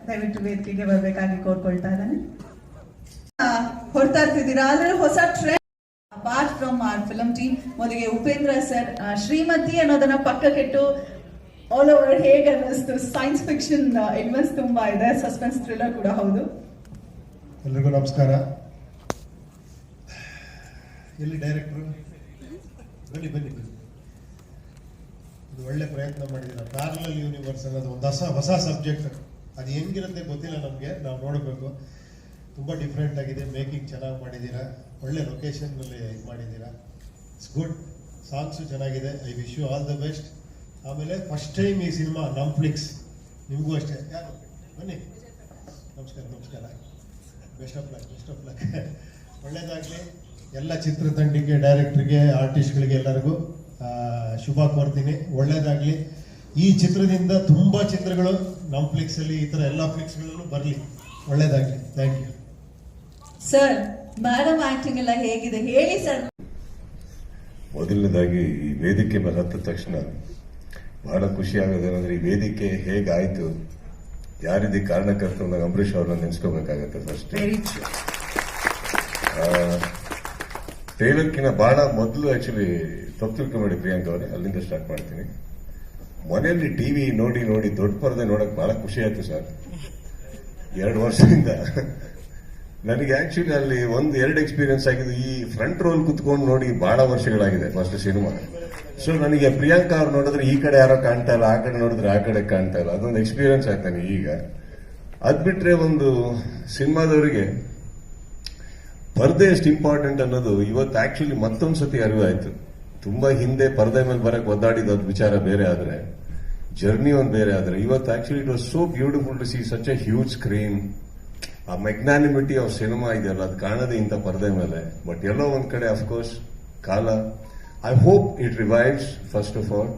ದಯವಿಟ್ಟು ವೇದಿಕೆಗೆ ಬರಬೇಕಾಗಿ ಕೋರ್ಕೊಳ್ತಾ ಇದ್ದಾನೆ. ಹೊರತಾ ಇರ್ತಿದ್ದೀರಾ ಆದ್ರೆ ಹೊಸ trend apart from R film team. ಮೊದಲಿಗೆ ಉಪೇಂದ್ರ ಸರ್, ಶ್ರೀಮತಿ ಅನ್ನೋದನ್ನ ಪಕ್ಕಕ್ಕಿಟ್ಟು ಆಲ್ ಓವರ್ ಹೇಗೆ ಅನ್ನಿಸ್ತು? ಸೈನ್ಸ್ ಫಿಕ್ಷನ್ ಎಲಿಮೆಂಟ್ಸ್ ತುಂಬಾ ಇದೆ, ಸಸ್ಪೆನ್ಸ್ ಥ್ರಿಲ್ಲರ್ ಕೂಡ ಹೌದು. ಎಲ್ರಿಗೂ ನಮಸ್ಕಾರ. ಎಲ್ಲಿ ಡೈರೆಕ್ಟ್ರು? ಬನ್ನಿ ಬನ್ನಿ ಬನ್ನಿ. ಇದು ಒಳ್ಳೆ ಪ್ರಯತ್ನ ಮಾಡಿದ್ದೀರಾ. ಪ್ಯಾರಲಲ್ ಯೂನಿವರ್ಸ್ ಅನ್ನೋದು ಒಂದು ಹೊಸ ಸಬ್ಜೆಕ್ಟ್. ಅದು ಹೆಂಗಿರುತ್ತೆ ಗೊತ್ತಿಲ್ಲ ನಮಗೆ, ನಾವು ನೋಡಬೇಕು. ತುಂಬ ಡಿಫ್ರೆಂಟ್ ಆಗಿದೆ. ಮೇಕಿಂಗ್ ಚೆನ್ನಾಗಿ ಮಾಡಿದ್ದೀರಾ, ಒಳ್ಳೆ ಲೊಕೇಶನ್ನಲ್ಲಿ ಇದು ಮಾಡಿದ್ದೀರಾ. It's good. ಸಾಂಗ್ಸು ಚೆನ್ನಾಗಿದೆ. I wish you all the best. ಆಮೇಲೆ ಫಸ್ಟ್ ಟೈಮ್ ಈ ಸಿನಿಮಾ ನಂಫ್ಲಿಕ್ಸ್, ನಿಮಗೂ ಅಷ್ಟೇ. ಯಾರು ಬನ್ನಿ. ನಮಸ್ಕಾರ ನಮಸ್ಕಾರ. Best of luck, best of luck. ಒಳ್ಳೆಯದಾಗಲಿ. ಎಲ್ಲ ಚಿತ್ರತಂಡಕ್ಕೆ, ಡೈರೆಕ್ಟ್ರಿಗೆ, ಆರ್ಟಿಸ್ಟ್ಗಳಿಗೆ ಎಲ್ಲರಿಗೂ ಶುಭ ಕೋರ್ತೀನಿ. ಒಳ್ಳೆಯದಾಗಲಿ. ಈ ಚಿತ್ರದಿಂದ ತುಂಬ ಚಿತ್ರಗಳು ನಮ್ಮ ಫ್ಲಿಕ್ಸಲ್ಲಿ, ಈ ಥರ ಎಲ್ಲ ಫ್ಲಿಕ್ಸ್ಗಳಲ್ಲೂ ಬರಲಿ. ಒಳ್ಳೆಯದಾಗಲಿ. Thank you sir. Madam acting ಎಲ್ಲ ಹೇಗಿದೆ ಹೇಳಿ ಸರ್. ಮೊದಲನೇದಾಗಿ ಈ ವೇದಿಕೆ ಮೇಲೆ ಹತ್ತಿದ ತಕ್ಷಣ ಬಹಳ ಖುಷಿ ಆಗೋದೇನಂದ್ರೆ, ಈ ವೇದಿಕೆ ಹೇಗಾಯ್ತು, ಯಾರಿದಕ್ಕೆ ಕಾರಣಕರ್ತರು ಅಂದಾಗ ಅಂಬರೀಷ್ ಅವ್ರನ್ನ ನೆನೆಸ್ಕೋಬೇಕಾಗತ್ತೆ ಫಸ್ಟ್. ಟ್ರೈಲರ್ಕಿನ ಬಹಳ ಮೊದಲು ಆಕ್ಚುಲಿ ತಪ್ಪು ತಿಳ್ಕೊಂಬೇಡಿ ಪ್ರಿಯಾಂಕ ಅವರೇ, ಅಲ್ಲಿಂದ ಸ್ಟಾರ್ಟ್ ಮಾಡ್ತೀನಿ. ಮನೆಯಲ್ಲಿ ಟಿವಿ ನೋಡಿ ನೋಡಿ ದೊಡ್ಡ ಪರದೆ ನೋಡಕ್ ಬಹಳ ಖುಷಿ ಆಯ್ತು ಸರ್. 2 ವರ್ಷದಿಂದ ನನಗೆ ಆಕ್ಚುಲಿ ಅಲ್ಲಿ 1-2 ಎಕ್ಸ್ಪೀರಿಯನ್ಸ್ ಆಗಿದೆ. ಈ ಫ್ರಂಟ್ ರೋಲ್ ಕುತ್ಕೊಂಡು ನೋಡಿ ಬಹಳ ವರ್ಷಗಳಾಗಿದೆ ಫಸ್ಟ್ ಸಿನಿಮಾ. ಸೊ ನನಗೆ ಪ್ರಿಯಾಂಕಾ ಅವ್ರು ನೋಡಿದ್ರೆ ಈ ಕಡೆ ಯಾರೋ ಕಾಣ್ತಾ ಇಲ್ಲ, ಆ ಕಡೆ ನೋಡಿದ್ರೆ ಆ ಕಡೆ ಕಾಣ್ತಾ ಇಲ್ಲ. ಅದೊಂದು ಎಕ್ಸ್ಪೀರಿಯನ್ಸ್ ಆಯ್ತು ನನಗೆ ಈಗ. ಅದ್ ಬಿಟ್ರೆ ಒಂದು ಸಿನಿಮಾದವರಿಗೆ ಪರ್ದೆ ಎಷ್ಟು ಇಂಪಾರ್ಟೆಂಟ್ ಅನ್ನೋದು ಇವತ್ತು ಆಕ್ಚುಲಿ ಮತ್ತೊಂದು ಸತಿ ಅರಿವಾಯ್ತು. ತುಂಬಾ ಹಿಂದೆ ಪರ್ದೆ ಮೇಲೆ ಬರಕ್ ಒದ್ದಾಡಿದ ವಿಚಾರ ಬೇರೆ ಆದ್ರೆ, ಜರ್ನಿ ಒಂದು ಬೇರೆ ಆದ್ರೆ, ಇವತ್ತು actually it was so beautiful to see such a huge screen. ಆ ಮೆಗ್ನಾನಿಮಿಟಿ ಆಫ್ ಸಿನಿಮಾ ಇದೆಯಲ್ಲ, ಅದು ಕಾಣದೆ ಇಂಥ ಪರ್ದೆ ಮೇಲೆ. ಬಟ್ ಎಲ್ಲೋ ಒಂದ್ ಕಡೆ ಅಫ್ಕೋರ್ಸ್ ಕಾಲ, I hope it revives first of all.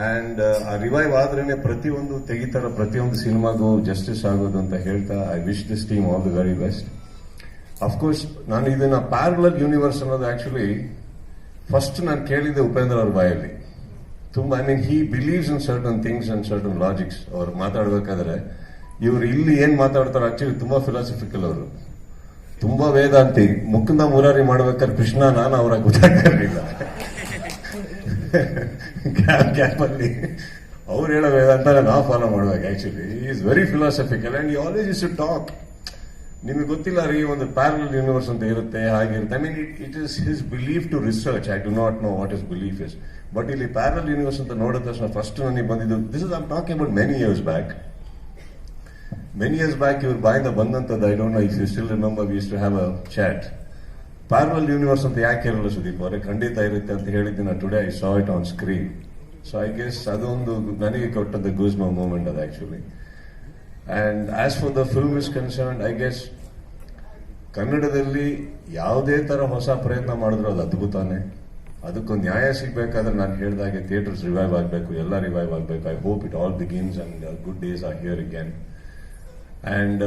And ಆ ರಿವೈವ್ ಆದ್ರೇನೆ ಪ್ರತಿಯೊಂದು ತೆಗಿತಾರ ಪ್ರತಿಯೊಂದು ಸಿನಿಮಾಗೂ ಜಸ್ಟಿಸ್ ಆಗೋದು ಅಂತ ಹೇಳ್ತಾ, I wish this team all the very best. Of course ನಾನು ಇದನ್ನ ಪ್ಯಾರಲಲ್ ಯೂನಿವರ್ಸ್ ಅನ್ನೋದು ಆಕ್ಚುಲಿ ಫಸ್ಟ್ ನಾನು ಕೇಳಿದ್ದೆ ಉಪೇಂದ್ರ ಅವ್ರ ಬಾಯಲ್ಲಿ. ತುಂಬಾ he believes in certain things and certain logics. ಅವ್ರು ಮಾತಾಡ್ಬೇಕಾದ್ರೆ ಇವ್ರು ಇಲ್ಲಿ ಏನ್ ಮಾತಾಡ್ತಾರೆ ಆಕ್ಚುಲಿ ತುಂಬಾ ಫಿಲಾಸಫಿಕಲ್. ಅವರು ತುಂಬಾ ವೇದಾಂತಿ. ಮುಕುಂದ ಮುರಾರಿ ಮಾಡ್ಬೇಕಾದ್ರೆ ಕೃಷ್ಣ ನಾನು ಅವರ ಗೊತ್ತಾಗಿರ್ಲಿಲ್ಲ. ಗ್ಯಾಪ್ ಅಲ್ಲಿ ಅವ್ರು ಹೇಳೋ ವೇದಾಂತ ನಾವು ಫಾಲೋ ಮಾಡ್ಬೇಕು. Actually is very philosophical and always is to talk. ನಿಮಗೆ ಗೊತ್ತಿಲ್ಲ ರೀ, ಒಂದು ಪ್ಯಾರಲಲ್ ಯೂನಿವರ್ಸ್ ಅಂತ ಇರುತ್ತೆ, ಹಾಗಿರುತ್ತೆ. I mean it is his belief to research. I do not know what is belief is. But ಇಲ್ಲಿ ಪ್ಯಾರಲಲ್ ಯೂನಿವರ್ಸ್ ಅಂತ ನೋಡಿದ ತಕ್ಷಣ ಫಸ್ಟ್ ನನಗೆ ಬಂದಿದ್ದು, this is I am talking about many years back. ಇವ್ರ ಬಾಯಿಂದ ಬಂದಂತದ್ದು. I don't know if you still remember, we used to have a chat. Parallel universe ಅಂತ ಯಾಕೆ ಇರಲ್ಲ ಸುದೀಪ್ ಅವರೇ? ಖಂಡಿತ ಇರುತ್ತೆ ಅಂತ ಹೇಳಿದ್ದೀನಿ. Today I saw it on screen. So I guess ಅದೊಂದು ನನಗೆ ಕೊಟ್ಟದ್ದು ಗೂಸ್ ಬಮ್ ಮೂಮೆಂಟ್ ಅದು actually. And as far the film is concerned, I guess ಕನ್ನಡದಲ್ಲಿ ಯಾವುದೇ ತರ ಹೊಸ ಪ್ರಯತ್ನ ಮಾಡಿದ್ರು ಅದು ಅದ್ಭುತನೇ. ಅದಕ್ಕೊಂದು ನ್ಯಾಯ ಸಿಗಬೇಕಾದ್ರೆ ನಾನು ಹೇಳಿದಾಗೆ ಥಿಯೇಟರ್ಸ್ ರಿವೈವ್ ಆಗಬೇಕು, ಎಲ್ಲ ರಿವೈವ್ ಆಗಬೇಕು. I hope it all begins and good days are here again. And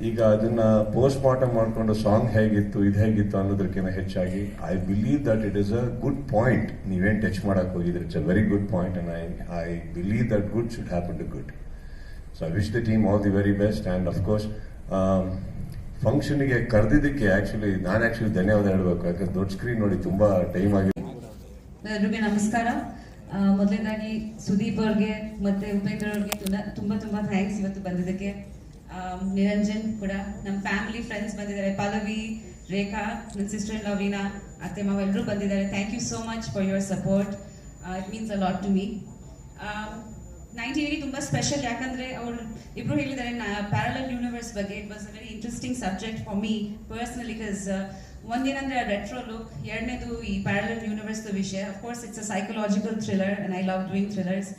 ಈಗ ಅದನ್ನ ಪೋಸ್ಟ್ ಮಾರ್ಟಮ್ ಮಾಡಿಕೊಂಡು ಸಾಂಗ್ ಹೇಗಿತ್ತು, ಇದು ಹೇಗಿತ್ತು ಅನ್ನೋದಕ್ಕಿಂತ ಹೆಚ್ಚಾಗಿ I believe that it is a good point. ನೀವೇನ್ ಟಚ್ ಮಾಡಕ್ ಹೋಗಿದ್ರೆ it's a very good point. And I believe that good should happen to good. So I wish the team all the very best. And of course ಫಂಕ್ಷನ್ಗೆ ಕರೆದಿದ್ದಕ್ಕೆ actually ನಾನು ಧನ್ಯವಾದ ಹೇಳಬೇಕು. ಯಾಕಂದ್ರೆ ದೊಡ್ಡ ಸ್ಕ್ರೀನ್ ನೋಡಿ ತುಂಬಾ ಟೈಮ್ ಆಗಿದೆ. ಎಲ್ಲರಿಗೂ ನಮಸ್ಕಾರ. ಮೊದಲನೇದಾಗಿ ಸುದೀಪ್ ಅವ್ರಿಗೆ ಮತ್ತೆ ಉಪೇಂದ್ರ ಅವ್ರಿಗೆ ತುಂಬಾ ಥ್ಯಾಂಕ್ಸ್ ಇವತ್ತು ಬಂದಿದ್ದಕ್ಕೆ. ನಿರಂಜನ್ ಕೂಡ, ನಮ್ಮ ಫ್ಯಾಮಿಲಿ ಫ್ರೆಂಡ್ಸ್ ಬಂದಿದ್ದಾರೆ. ಪಲ್ಲವಿ, ರೇಖಾ, ನನ್ನ ಸಿಸ್ಟರ್ ಇನ್ ಲಾ ವೀಣಾ, ಅತ್ತೆ ಮಾವ ಎಲ್ಲರೂ ಬಂದಿದ್ದಾರೆ. Thank you so much for your support. It means a lot to me. 1980 ತುಂಬಾ ಸ್ಪೆಷಲ್, ಯಾಕಂದ್ರೆ ಅವರು ಇಬ್ರು ಹೇಳಿದ್ದಾರೆ ಪ್ಯಾರಲಲ್ ಯೂನಿವರ್ಸ್ ಬಗ್ಗೆ. It was a very interesting subject for me personally, because ಒಂದೇನಂದ್ರೆ ಆ ರೆಟ್ರೋ ಲುಕ್, ಎರಡನೇದು ಈ ಪ್ಯಾರಲಲ್ ಯೂನಿವರ್ಸ್ ವಿಷಯ. Of course it's a psychological thriller and I love doing thrillers.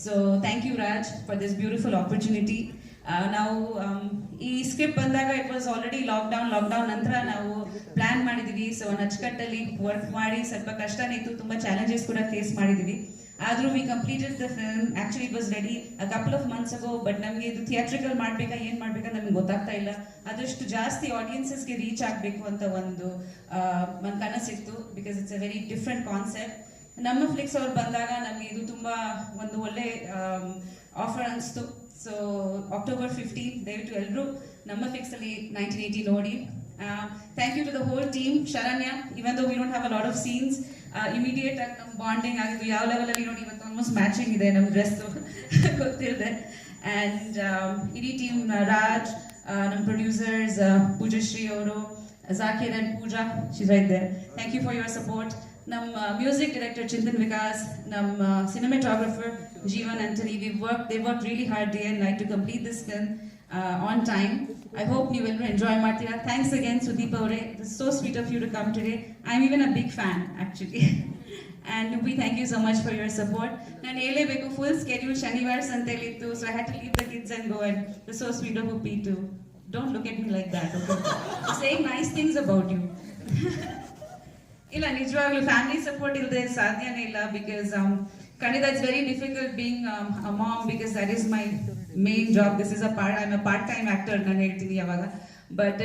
So thank you Raj for this beautiful opportunity. ನಾವು ಈ script ಬಂದಾಗ it was already lockdown ನಂತರ ನಾವು ಪ್ಲಾನ್ ಮಾಡಿದೀವಿ. ಸೊ ಅಚ್ಚುಕಟ್ಟಲ್ಲಿ ವರ್ಕ್ ಮಾಡಿ ಸ್ವಲ್ಪ ಕಷ್ಟನೇ ಇತ್ತು, ತುಂಬಾ ಚಾಲೆಂಜಸ್ ಕೂಡ ಫೇಸ್ ಮಾಡಿದೀವಿ. ಆದ್ರೂ V completed the film. Actually it was ready a couple of months agro, but ನಮಗೆ ಇದು ಥಿಯೇಟ್ರಿಕಲ್ ಮಾಡ್ಬೇಕಾ ಏನ್ ಮಾಡ್ಬೇಕಾ ನಮ್ಗೆ ಗೊತ್ತಾಗ್ತಾ ಇಲ್ಲ. ಆದಷ್ಟು ಜಾಸ್ತಿ ಆಡಿಯನ್ಸಸ್ಗೆ ರೀಚ್ ಆಗಬೇಕು ಅಂತ ಒಂದು ಕನಸಿತ್ತು, because it's a very different concept. ನಮ್ಮ ಫ್ಲಿಕ್ಸ್ ಅವ್ರು ಬಂದಾಗ ನಮಗೆ ಇದು ತುಂಬಾ ಒಂದು ಒಳ್ಳೆ ಆಫರ್ ಅನಿಸ್ತು. ಸೊ October 15 ದಯವಿಟ್ಟು ಎಲ್ಲರೂ ನಮ್ಮ ಫ್ಲಿಕ್ಸ್ ಅಲ್ಲಿ 1980 ನೋಡಿ. Thank you to the whole team. Sharanya, even though we don't have a lot of scenes, immediate ಆಗಿ ನಮ್ಮ ಬಾಂಡಿಂಗ್ ಆಗಿದ್ದು ಯಾವ ಲೆವೆಲ್ ಅಲ್ಲಿ ನೋಡಿ, ಇವತ್ತು ಆಲ್ಮೋಸ್ಟ್ ಮ್ಯಾಚಿಂಗ್ ಇದೆ ನಮ್ಮ ಡ್ರೆಸ್ ಗೊತ್ತಿದೆ. ಅಂಡ್ ಇಡೀ ಟೀಮ್, ರಾಜ್, ನಮ್ಮ ಪ್ರೊಡ್ಯೂಸರ್ಸ್ ಪೂಜಶ್ರೀ ಅವರು, Zakir and Pooja, she's right there. Thank you for your support. ನಮ್ಮ ಮ್ಯೂಸಿಕ್ ಡೈರೆಕ್ಟರ್ ಚಿಂತನ್ ವಿಕಾಸ್, ನಮ್ಮ cinematographer Jeevan Antony, they worked really hard day and night to complete this film on time. I hope you will enjoy ಮಾಡ್ತೀರಾ. Thanks again Sudeep ಅವರೇ, it is so sweet of you to come today. I'm even a big fan actually. And Nupi, thank you so much for your support. ನಾನು ಹೇಳಲೇಬೇಕು, full schedule ಶನಿವಾರ ಸಂತೆಲಿತ್ತು, so I had to leave the kids and go, and it was so sweet of Nupi to don't look at me like that, okay? Saying nice things about you. ಇಲ್ಲ, ನಿಜವಾಗ್ಲೂ family support ಇಲ್ಲದೆ ಸಾಧ್ಯನೇ ಇಲ್ಲ, because ಖಂಡಿತ it's very difficult being a mom, because that is my main job. This is I am a part time actor, ನಾನು ಹೇಳ್ತೀನಿ ಯಾವಾಗ. But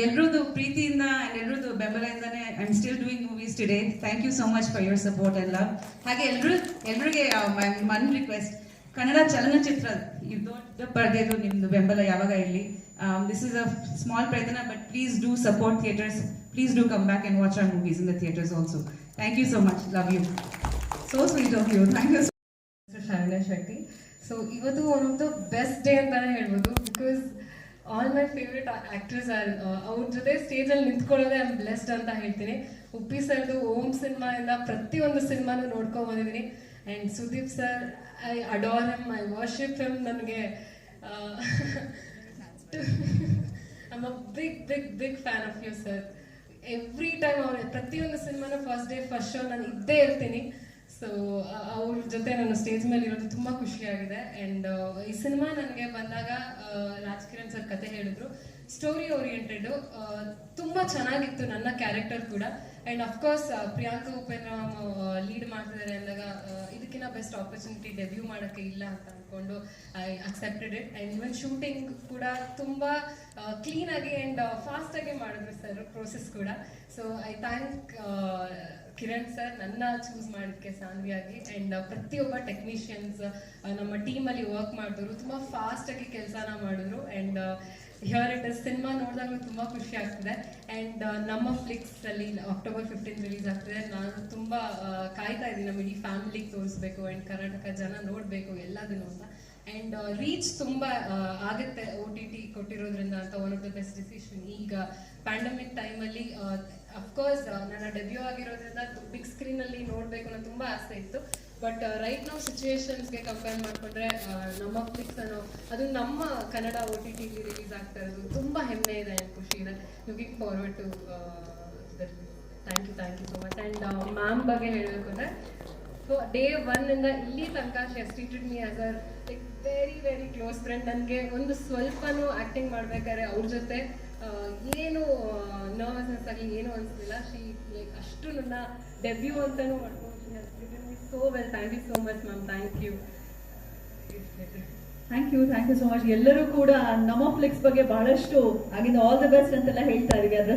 ಎಲ್ರದ್ದು ಪ್ರೀತಿಯಿಂದ ಅಂಡ್ ಎಲ್ರದ್ದು ಬೆಂಬಲದಿಂದಾನೆ I am still doing movies today. Thank you so much for your support and love. ಹಾಗೆ ಎಲ್ರಿಗೆ one request, Kannada ಚಲನಚಿತ್ರ ಈ ದೊಡ್ಡ ಪರದೆದು ನಿಮ್ದು ಬೆಂಬಲ ಯಾವಾಗ ಇರಲಿ. ದಿಸ್ ಇಸ್ ಅ ಸ್ಮಾಲ್ ಪ್ರಯತ್ನ, but please do support theatres. Please do come back and watch our movies in the theatres also. Thank you so much. Love you. So sweet of you. Thank you so much. Sharanya Shetty. So, ಇವತ್ತು one of the best day ಅಂತಾನೆ ಹೇಳ್ಬೋದು, because all my favorite actors are ಅವ್ರ ಜೊತೆ stage ಅಲ್ಲಿ ನಿಂತ್ಕೊಳ್ಳೋದೇ I am blessed ಅಂತ ಹೇಳ್ತೀನಿ. ಉಪ್ಪಿ ಸರ್ದು ಓಂ cinema ಇಂದ ಪ್ರತಿಯೊಂದು ಸಿನಿಮಾನು ನೋಡ್ಕೊಂಡ್ ಬಂದಿದ್ದೀನಿ. And Sudeep sir, I adore him, I worship him. ನನಗೆ I am a big fan of you sir. Every time ಅವ್ರ ಪ್ರತಿಯೊಂದು ಸಿನಿಮಾನ ಫಸ್ಟ್ ಡೇ ಫಸ್ಟ್ ಶೋ ನಾನು ಇದ್ದೇ ಇರ್ತೀನಿ. ಸೊ ಅವ್ರ ಜೊತೆ ನಾನು ಸ್ಟೇಜ್ ಮೇಲೆ ಇರೋದು ತುಂಬ ಖುಷಿಯಾಗಿದೆ. ಆ್ಯಂಡ್ ಈ ಸಿನಿಮಾ ನನಗೆ ಬಂದಾಗ ರಾಜ್ಕಿರಣ್ ಸರ್ ಕತೆ ಹೇಳಿದ್ರು, ಸ್ಟೋರಿ ಓರಿಯೆಂಟೆಡ್, ತುಂಬ ಚೆನ್ನಾಗಿತ್ತು ನನ್ನ ಕ್ಯಾರೆಕ್ಟರ್ ಕೂಡ. And of course Priyanka Upendra lead ಮಾಡ್ತಿದ್ದಾರೆ ಅಂದಾಗ ಇದಕ್ಕಿಂತ ಬೆಸ್ಟ್ ಆಪರ್ಚುನಿಟಿ ಡೆಬ್ಯೂ ಮಾಡೋಕ್ಕೆ ಇಲ್ಲ ಅಂತ ಅಂದ್ಕೊಂಡು I accepted it. And even shooting ಕೂಡ ತುಂಬ ಕ್ಲೀನಾಗಿ ಆ್ಯಂಡ್ ಫಾಸ್ಟಾಗಿ ಮಾಡಿದ್ರು ಸರ್ ಪ್ರೋಸೆಸ್ ಕೂಡ. So I thank Kiran sir ನನ್ನ ಚೂಸ್ ಮಾಡೋದಕ್ಕೆ ಸಾನ್ವಿಯಾಗಿ. ಆ್ಯಂಡ್ ಪ್ರತಿಯೊಬ್ಬ ಟೆಕ್ನಿಷಿಯನ್ಸ್ ನಮ್ಮ ಟೀಮಲ್ಲಿ ವರ್ಕ್ ಮಾಡಿದ್ರು, ತುಂಬ ಫಾಸ್ಟಾಗಿ ಕೆಲಸನ ಮಾಡಿದ್ರು. And here it is cinema ನೋಡಿದಾಗಲೂ ತುಂಬ ಖುಷಿ ಆಗ್ತಿದೆ. ಆ್ಯಂಡ್ ನಮ್ಮ ಫ್ಲಿಕ್ಸಲ್ಲಿ October 15 ರಿಲೀಸ್ ಆಗ್ತಿದೆ. ನಾನು ತುಂಬ ಕಾಯ್ತಾ ಇದ್ದೀನಿ, ನಮ್ಮ ಇಡೀ ಫ್ಯಾಮಿಲಿಗೆ ತೋರಿಸ್ಬೇಕು ಆ್ಯಂಡ್ ಕರ್ನಾಟಕ ಜನ ನೋಡಬೇಕು ಎಲ್ಲದನ್ನು ಅಂತ. ಆ್ಯಂಡ್ ರೀಚ್ ತುಂಬ ಆಗುತ್ತೆ OTT ಕೊಟ್ಟಿರೋದ್ರಿಂದ ಅಂತ one of the best decision. ಈಗ ಪ್ಯಾಂಡಮಿಕ್ ಟೈಮಲ್ಲಿ ಅಫ್ಕೋರ್ಸ್ ನನ್ನ ಡೆಬ್ಯೂ ಆಗಿರೋದ್ರಿಂದ ಬಿಗ್ ಸ್ಕ್ರೀನಲ್ಲಿ ನೋಡಬೇಕು ಅನ್ನೋ ತುಂಬ ಆಸೆ ಇತ್ತು. ಬಟ್ ರೈಟ್ ನಾವು ಸಿಚುವೇಶನ್ಸ್ಗೆ ಕಂಪೇರ್ ಮಾಡಿಕೊಂಡ್ರೆ ನಮ್ಮ ಫ್ಲಿಕ್ಸ್ ಅನ್ನೋ ಅದು ನಮ್ಮ ಕನ್ನಡ OTT ರಿಲೀಸ್ ಆಗ್ತಾ ಇರೋದು ತುಂಬ ಹೆಮ್ಮೆ ಇದೆ ಆ್ಯಂಡ್ ಖುಷಿ ಇದೆ. Looking forward to thank you so much. And ma'am ಬಗ್ಗೆ ಹೇಳಬೇಕು ಅಂದರೆ, ಸೊ ಡೇ ಒನ್ ಇಂದ ಇಲ್ಲಿ ತನಕ she has treated me as a like very close friend. ನನಗೆ ಒಂದು ಸ್ವಲ್ಪನೂ ಆ್ಯಕ್ಟಿಂಗ್ ಮಾಡ್ಬೇಕಾದ್ರೆ ಅವ್ರ ಜೊತೆ ಏನು ನರ್ವಸ್ನೆಸ್ ಆಗಲಿ ಏನೂ ಅನಿಸ್ತಿಲ್ಲ. ಶಿ ಲೈಕ್ ಅಷ್ಟು ನನ್ನ ಡೆಬ್ಯೂ ಅಂತಲೂ ಮಾಡ್ಕೊಂಡು so well. Thank you so much ma'am. Thank you so much. ಎಲ್ಲರೂ ಕೂಡ ನಮ್ಮ ಫ್ಲಿಕ್ಸ್ ಬಗ್ಗೆ ಬಹಳಷ್ಟು ಆಗಿಂದ ಆಲ್ ದ ಬೆಸ್ಟ್ ಅಂತೆಲ್ಲ ಹೇಳ್ತಾ ಇದೀವಿ. ಅದ್ರ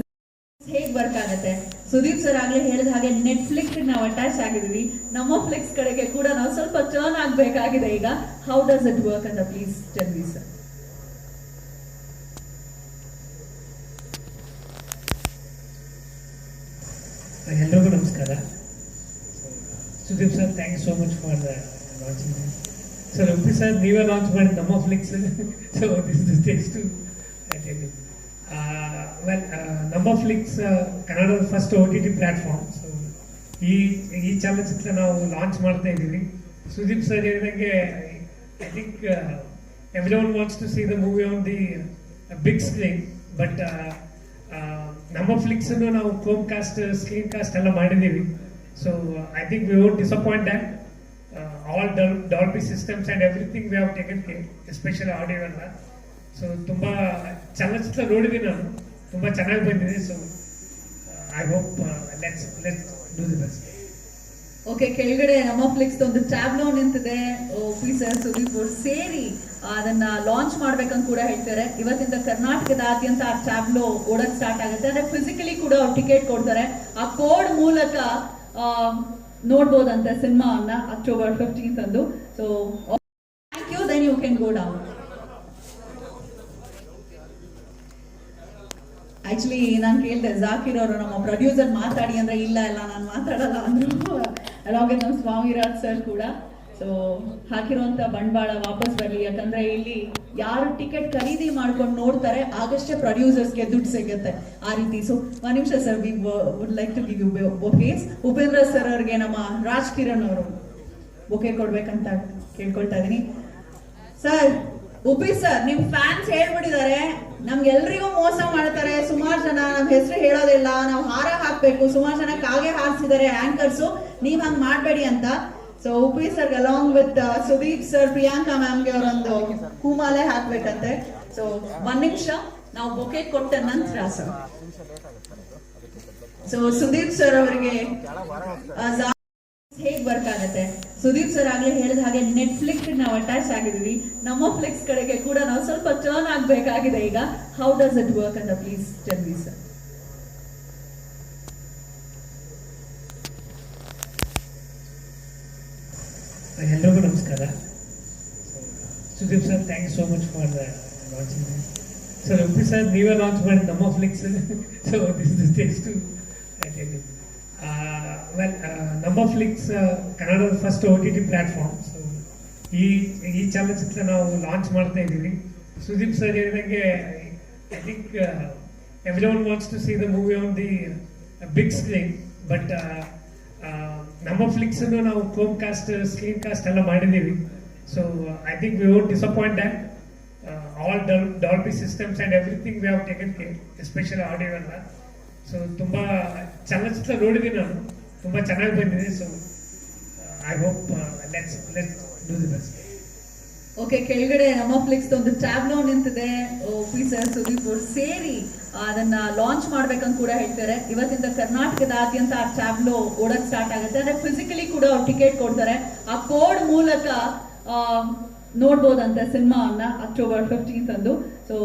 ಹೇಗೆ ವರ್ಕ್ ಆಗುತ್ತೆ, ಸುದೀಪ್ ಸರ್ ಆಗ್ಲೇ ಹೇಳಿದ ಹಾಗೆ ನೆಟ್ಫ್ಲಿಕ್ಸ್ ನಾವು ಅಟ್ಯಾಚ್ ಆಗಿದೀವಿ. ನಮ್ಮ ಫ್ಲಿಕ್ಸ್ ಕಡೆಗೆ ಕೂಡ ನಾವು ಸ್ವಲ್ಪ ಟರ್ನ್ ಆಗಬೇಕಾಗಿದೆ ಈಗ. ಹೌ ಡಸ್ ಇಟ್ ವರ್ಕ್ ಅಂತ ಪ್ಲೀಸ್ ಟೆಲ್ ಮಿ ಸರ್. ಎಲ್ಲರಿಗೂ ನಮಸ್ಕಾರ. Sudeep sir, thank you so much for the launching. Sir, Uppi sir, ನೀವೇ ಲಾಂಚ್ ಮಾಡಿ ನಮ್ಮ Flix. So this is takes to ನಮ್ಮ ಫ್ಲಿಕ್ಸ್ ಕನ್ನಡದ ಫಸ್ಟ್ OTT ಪ್ಲಾಟ್ಫಾರ್ಮ್. ಸೊ ಈ ಚಲನಚಿತ್ರ ನಾವು ಲಾಂಚ್ ಮಾಡ್ತಾ ಇದ್ದೀವಿ. Sudeep sir ಹೇಳಿದಂಗೆ I think everyone wants to see the movie on the big screen, but ನಮ್ಮ ಫ್ಲಿಕ್ಸ್ ನಾವು ಕ್ರೋಮ್ ಕಾಸ್ಟ್ ಸ್ಕ್ರೀನ್ ಕಾಸ್ಟ್ ಎಲ್ಲ ಮಾಡಿದ್ದೀವಿ. So I think we won't disappoint that. All Dolby systems and everything we have taken care, especially audio ಎಲ್ಲ. So ತುಂಬಾ ಚಲನಚಿತ್ರ ನೋಡಿದ್ದೀನಿ ನಾನು, ತುಂಬಾ ಚೆನ್ನಾಗಿ ಬಂದಿದೆ. So I hope let's do the best. Okay, ಕೆಳಗಡೆ ನಮ್ಮ ಫ್ಲಿಕ್ಸ್ ಒಂದು ಟ್ಯಾಬ್ಲೋ ನಿಂತಿದೆ. ಸರ್ ಸುದೀಪ್ ಅವರು ಸೇರಿ ಅದನ್ನ ಲಾಂಚ್ ಮಾಡ್ಬೇಕಂತ ಕೂಡ ಹೇಳ್ತಾರೆ. ಇವತ್ತಿಂದ ಕರ್ನಾಟಕದಾದ್ಯಂತ ಆ ಟ್ಯಾಬ್ಲೋ ಓಡಕ್ ಸ್ಟಾರ್ಟ್ ಆಗುತ್ತೆ. ಅಂದ್ರೆ ಫಿಸಿಕಲಿ ಕೂಡ ಅವ್ರು ಟಿಕೆಟ್ ಕೊಡ್ತಾರೆ. ಆ ಕೋಡ್ ಮೂಲಕ ನೋಡ್ಬೋದಂತೆ ಸಿನಿಮಾವನ್ನ October 15th ಅಂದು. So thank you, then you can go down. Actually ನಾನು ಕೇಳಿದೆ ಜಾಕಿರ್ ಅವರು, ನಮ್ಮ ಪ್ರೊಡ್ಯೂಸರ್ ಮಾತಾಡಿ ಅಂದ್ರೆ ಇಲ್ಲ ನಾನು ಮಾತಾಡಲ್ಲ ಅಂದ್ರು. ಅಲಾಂಗ್ ವಿತ್ ನಮ್ಮ ಸ್ವಾಮಿರಾಜ್ ಸರ್ ಕೂಡ. ಸೊ ಹಾಕಿರುವಂತ ಬಂಡವಾಳ ವಾಪಸ್ ಬರಲಿ, ಯಾಕಂದ್ರೆ ಇಲ್ಲಿ ಯಾರು ಟಿಕೆಟ್ ಖರೀದಿ ಮಾಡ್ಕೊಂಡು ನೋಡ್ತಾರೆ ಆಗಷ್ಟೇ ಪ್ರೊಡ್ಯೂಸರ್ಸ್ಗೆ ದುಡ್ಡು ಸಿಗುತ್ತೆ ಆ ರೀತಿ. ಸೊ ಒಂದ್ ನಿಮಿಷ sir, we would like to give you bouquets. Upendra sir ಅವ್ರಿಗೆ ನಮ್ಮ ರಾಜ್ ಕಿರಣ್ ಅವರು ಬೊಕೆ ಕೊಡ್ಬೇಕಂತ ಕೇಳ್ಕೊಳ್ತಾ ಇದೀನಿ. ಸರ್, ಉಪಿ ಸರ್, ನಿಮ್ ಫ್ಯಾನ್ಸ್ ಹೇಳ್ಬಿಟ್ಟಿದ್ದಾರೆ ನಮ್ಗೆಲ್ರಿಗೂ ಮೋಸ ಮಾಡ್ತಾರೆ, ಸುಮಾರು ಜನ ನಮ್ ಹೆಸರು ಹೇಳೋದಿಲ್ಲ, ನಾವು ಹಾರ ಹಾಕ್ಬೇಕು, ಸುಮಾರು ಜನ ಕಾಗೆ ಹಾರಿಸಿದ್ದಾರೆ ಆಂಕರ್ಸು, ನೀವ್ ಹಂಗ್ ಮಾಡ್ಬೇಡಿ ಅಂತ. So Uppi sir along with Sudeep sir, Priyanka ಮ್ಯಾಮ್ಗೆ ಅವರೊಂದು ಹೂಮಾಲೆ ಹಾಕ್ಬೇಕಂತೆ. ಸೊ ಒಂದ್ ನಿಮಿಷ, ನಾವು ಬೊಕೆ ಕೊಟ್ಟ ನಂತರ ಸರ್, ಸೊ ಸುದೀಪ್ ಸರ್ ಅವರಿಗೆ ಹೇಗ್ ವರ್ಕ್ ಆಗುತ್ತೆ. ಸುದೀಪ್ ಸರ್ ಆಗ್ಲೇ ಹೇಳಿದ ಹಾಗೆ ನೆಟ್ಫ್ಲಿಕ್ಸ್ ನಾವು ಅಟ್ಯಾಚ್ ಆಗಿದೀವಿ. ನಮ್ಮ ಫ್ಲಿಕ್ಸ್ ಕಡೆಗೆ ಕೂಡ ನಾವು ಸ್ವಲ್ಪ ಟರ್ನ್ ಆಗ್ಬೇಕಾಗಿದೆ ಈಗ. ಹೌ ಡಸ್ ಇಟ್ ವರ್ಕ್ ಅಂತ ಪ್ಲೀಸ್ ಟೆಲ್ ಮಿ ಸರ್. ಎಲ್ರಿಗೂ ನಮಸ್ಕಾರ. Sudeep sir, thank you so much for the launching. Sir, Uppi sir ನೀವೇ ಲಾಂಚ್ ಮಾಡಿ ನಮ್ಮ Flix. So this takes to well, ನಮ್ಮ ಫ್ಲಿಕ್ಸ್ ಕನ್ನಡದ ಫಸ್ಟ್ OTT ಪ್ಲಾಟ್ಫಾರ್ಮ್. ಸೊ ಈ ಚಲನಚಿತ್ರ ನಾವು ಲಾಂಚ್ ಮಾಡ್ತಾ ಇದ್ದೀವಿ. ಸುದೀಪ್ ಸರ್ ಹೇಳಿದಂಗೆ I think everyone wants to see the movie on the big screen, but ನಮ್ಮ ಫ್ಲಿಕ್ಸ್ ನಾವು ಕ್ರೋಮ್ ಕಾಸ್ಟ್ ಸ್ಕ್ರೀನ್ ಕಾಸ್ಟ್ ಎಲ್ಲ ಮಾಡಿದ್ದೀವಿ. So I think we won't disappoint that. All Dolby systems and everything we have taken care, especially audio ಎಲ್ಲ. So ತುಂಬಾ ಚಲನಚಿತ್ರ ನೋಡಿದ್ದೀನಿ ನಾನು, ತುಂಬಾ ಚೆನ್ನಾಗಿ ಬಂದಿದೆ. So I hope let's do the best. Okay, ಕೆಳಗಡೆ ನಮ್ಮ ಫ್ಲಿಕ್ಸ್ ಒಂದು ಟ್ಯಾಬ್ಲೋ ನಿಂತಿದೆ. ಸರ್ ಸುದೀಪ್ ಅವರು ಸೇರಿ ಅದನ್ನ ಲಾಂಚ್ ಮಾಡ್ಬೇಕಂತ ಕೂಡ ಹೇಳ್ತಾರೆ. ಇವತ್ತಿಂದ ಕರ್ನಾಟಕದಾದ್ಯಂತ ಆ ಟ್ಯಾಬ್ಲೋ ಓಡಕ್ ಸ್ಟಾರ್ಟ್ ಆಗುತ್ತೆ. ಅಂದ್ರೆ ಫಿಸಿಕಲಿ ಕೂಡ ಅವ್ರು ಟಿಕೆಟ್ ಕೊಡ್ತಾರೆ. ಆ ಕೋಡ್ ಮೂಲಕ ನೋಡ್ಬೋದಂತೆ ಸಿನಿಮಾವನ್ನ October 15th ಅಂದು. ಸೊ